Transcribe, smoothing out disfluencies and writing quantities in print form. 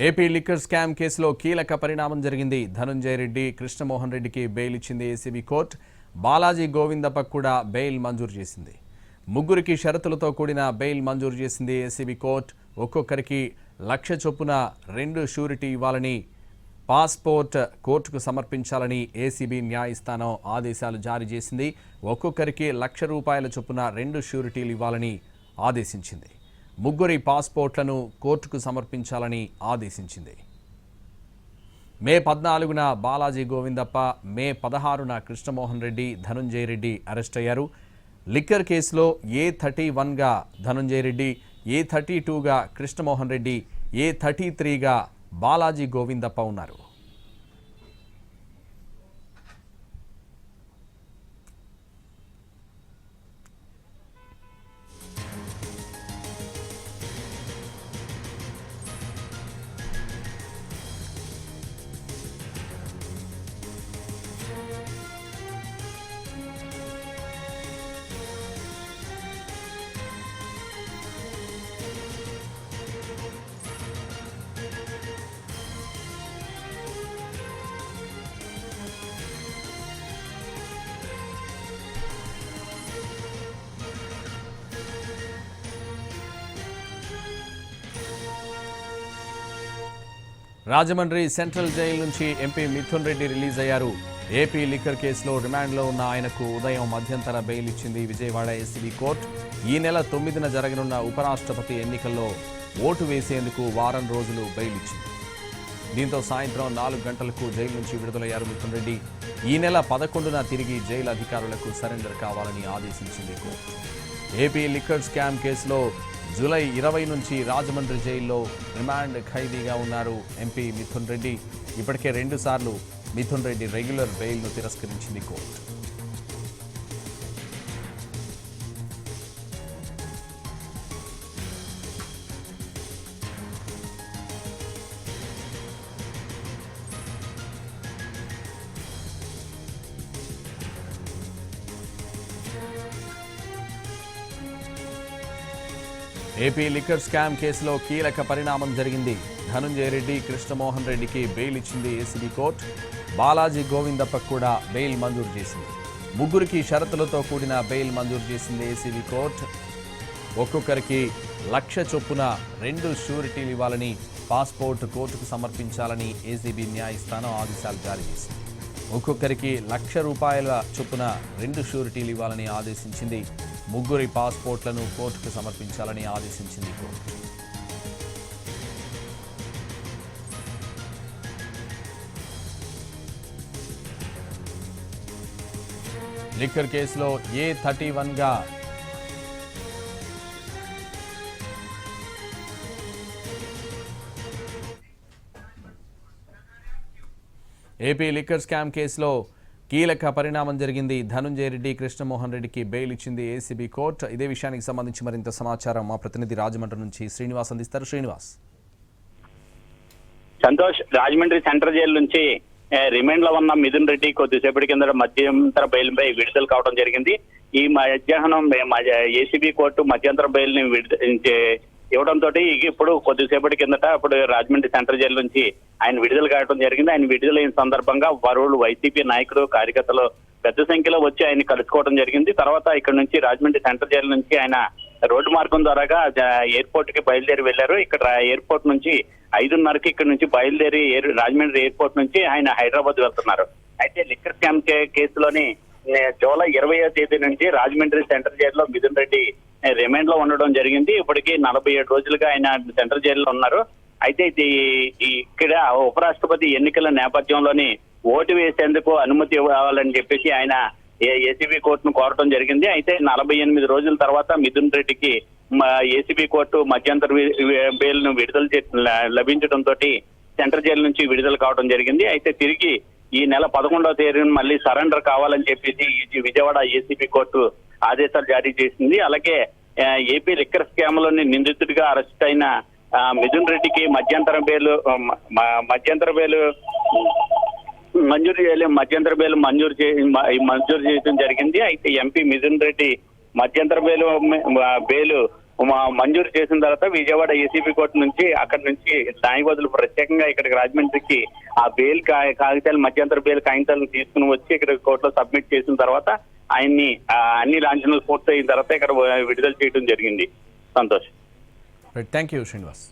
AP liquor scam కేసులో కీలక పరిణామం జరిగింది. ధనుంజయ రెడ్డి, కృష్ణమోహన్ రెడ్డికి బెయిల్ ఇచ్చింది ఏసీబీ కోర్టు. బాలాజీ గోవిందప్పకు కూడా బెయిల్ మంజూరు చేసింది. ముగ్గురికి షరతులతో కూడిన బెయిల్ మంజూరు చేసింది ఏసీబీ కోర్టు. ఒక్కొక్కరికి 1,00,000 చొప్పున 2 షూరిటీ ఇవ్వాలని, పాస్పోర్ట్ కోర్టుకు సమర్పించాలని ఏసీబీ న్యాయస్థానం ఆదేశాలు జారీ చేసింది. ఒక్కొక్కరికి 1,00,000 రూపాయల చొప్పున 2 షూరిటీలు ఇవ్వాలని ఆదేశించింది. ముగ్గురి పాస్పోర్ట్లను కోర్టుకు సమర్పించాలని ఆదేశించింది. మే 14న బాలాజీ గోవిందప్ప, మే 16న కృష్ణమోహన్ రెడ్డి, ధనుంజయ రెడ్డి అరెస్ట్ అయ్యారు. లిక్కర్ కేసులో A31గా ధనుంజయ రెడ్డి, A32గా కృష్ణమోహన్ రెడ్డి, A33గా బాలాజీ గోవిందప్ప ఉన్నారు. రాజమండ్రి సెంట్రల్ జైలు నుంచి ఎంపీ మిథున్ రెడ్డి రిలీజ్ అయ్యారు. ఏపీ లిక్కర్ కేసులో రిమాండ్లో ఉన్న ఆయనకు ఉదయం మధ్యంతర బెయిల్ ఇచ్చింది విజయవాడ ఏసీబీ కోర్టు. ఈ నెల 9న జరగనున్న ఉపరాష్ట్రపతి ఎన్నికల్లో ఓటు వేసేందుకు వారం రోజులు బెయిల్ ఇచ్చింది. దీంతో సాయంత్రం 4 గంటలకు జైలు నుంచి విడుదలయ్యారు మిథున్ రెడ్డి. ఈ నెల 11న తిరిగి జైలు అధికారులకు సరెండర్ కావాలని ఆదేశించింది కోర్టు. ఏపీ లిక్కర్ స్కామ్ కేసులో జూలై 20 నుంచి రాజమండ్రి జైల్లో రిమాండ్ ఖైదీగా ఉన్నారు ఎంపీ మిథున్ రెడ్డి. ఇప్పటికే 2 సార్లు మిథున్ రెడ్డి రెగ్యులర్ బెయిల్ను తిరస్కరించింది కోర్టు. ఏపీ లిక్కర్ స్కామ్ కేసులో కీలక పరిణామం జరిగింది. ధనుంజయ రెడ్డి, కృష్ణమోహన్ రెడ్డికి బెయిల్ ఇచ్చింది ఏసీబీ కోర్టు. బాలాజీ గోవిందప్పకు కూడా బెయిల్ మంజూరు చేసింది. ముగ్గురికి షరతులతో కూడిన బెయిల్ మంజూరు చేసింది ఏసీబీ కోర్టు. ఒక్కొక్కరికి 1,00,000 చొప్పున 2 షూరిటీలు ఇవ్వాలని, పాస్పోర్ట్ కోర్టుకు సమర్పించాలని ఏసీబీ న్యాయస్థానం ఆదేశాలు జారీ చేసింది. ఒక్కొక్కరికి 1,00,000 రూపాయల చొప్పున 2 షూరిటీలు ఇవ్వాలని ఆదేశించింది. ముగ్గురి పాస్పోర్ట్లను కోర్టుకు సమర్పించాలని ఆదేశించింది కోర్టు. లిక్కర్ కేసులో A31గా ఏపీ లిక్కర్ స్కామ్ కేసులో కీలక పరిణామం జరిగింది. ధనుంజయ రెడ్డి, కృష్ణమోహన్ రెడ్డికి బెయిల్ ఇచ్చింది ఏసీబీ కోర్టు. ఇదే విషయానికి సంబంధించి మరింత సమాచారం మా ప్రతినిధి రాజమండ్రి నుంచి శ్రీనివాస్ అందిస్తారు. శ్రీనివాస్. సంతోష్, రాజమండ్రి సెంట్రల్ జైలు నుంచి రిమాండ్ లో ఉన్న మిథున్ రెడ్డి కొద్దిసేపటి కింద మధ్యంతర బెయిల్ పై విడుదల కావడం జరిగింది. ఈ మధ్యాహ్నం ఏసీబీ కోర్టు మధ్యంతర బెయిల్ ని ఇవ్వడంతో ఇప్పుడు కొద్దిసేపటి కిందట ఇప్పుడు రాజమండ్రి సెంట్రల్ జైలు నుంచి ఆయన విడుదల కావడం జరిగింది. ఆయన విడుదలైన సందర్భంగా పలువురు వైసీపీ నాయకులు, కార్యకర్తలు పెద్ద సంఖ్యలో వచ్చి ఆయన కలుసుకోవడం జరిగింది. తర్వాత ఇక్కడ నుంచి రాజమండ్రి సెంట్రల్ జైలు నుంచి ఆయన రోడ్డు మార్గం ద్వారాగా ఎయిర్పోర్ట్ కి బయలుదేరి వెళ్లారు. ఇక్కడ ఎయిర్పోర్ట్ నుంచి 5:30కి ఇక్కడ నుంచి బయలుదేరి రాజమండ్రి ఎయిర్పోర్ట్ నుంచి ఆయన హైదరాబాద్ వెళ్తున్నారు. అయితే లిక్కర్ స్కామ్ కేసులోని జూలై 20వ తేదీ నుంచి రాజమండ్రి సెంట్రల్ జైల్లో మిథున్ రెడ్డి రిమాండ్ లో ఉండడం జరిగింది. ఇప్పటికీ 47 రోజులుగా ఆయన సెంట్రల్ జైల్లో ఉన్నారు. అయితే ఇక్కడ ఉపరాష్ట్రపతి ఎన్నికల నేపథ్యంలోని ఓటు వేసేందుకు అనుమతి ఇవ్వాలని చెప్పేసి ఆయన ఏసీబీ కోర్టును కోరటం జరిగింది. అయితే 48 రోజుల తర్వాత మిథున్ రెడ్డికి ఏసీబీ కోర్టు మధ్యంతర బెయిల్ ను లభించడంతో సెంట్రల్ జైలు నుంచి విడుదల కావడం జరిగింది. అయితే తిరిగి ఈ నెల 11వ తేదీన మళ్ళీ సరెండర్ కావాలని చెప్పేసి విజయవాడ ఏసీబీ కోర్టు ఆదేశాలు జారీ చేసింది. అలాగే ఏపీ లిక్కర్ స్కామ్ లోని నిందితుడిగా అరెస్ట్ అయిన మిథున్ రెడ్డికి మధ్యంతర బెయిల్ మంజూరు చేయడం జరిగింది. అయితే ఎంపీ మిథున్ రెడ్డి మధ్యంతర బెయిల్ మంజూరు చేసిన తర్వాత విజయవాడ ఏసీబీ కోర్టు నుంచి అక్కడి నుంచి న్యాయవాదులు ప్రత్యేకంగా ఇక్కడికి రాజమండ్రికి ఆ బెయిల్ కాగితాలు మధ్యంతర బెయిల్ కాగితాలను తీసుకుని వచ్చి ఇక్కడ కోర్టులో సబ్మిట్ చేసిన తర్వాత ఆయన్ని అన్ని లాంఛనాలు పూర్తయిన తర్వాత ఇక్కడ విడుదల చేయడం జరిగింది. సంతోష్. Thank you Srinivas.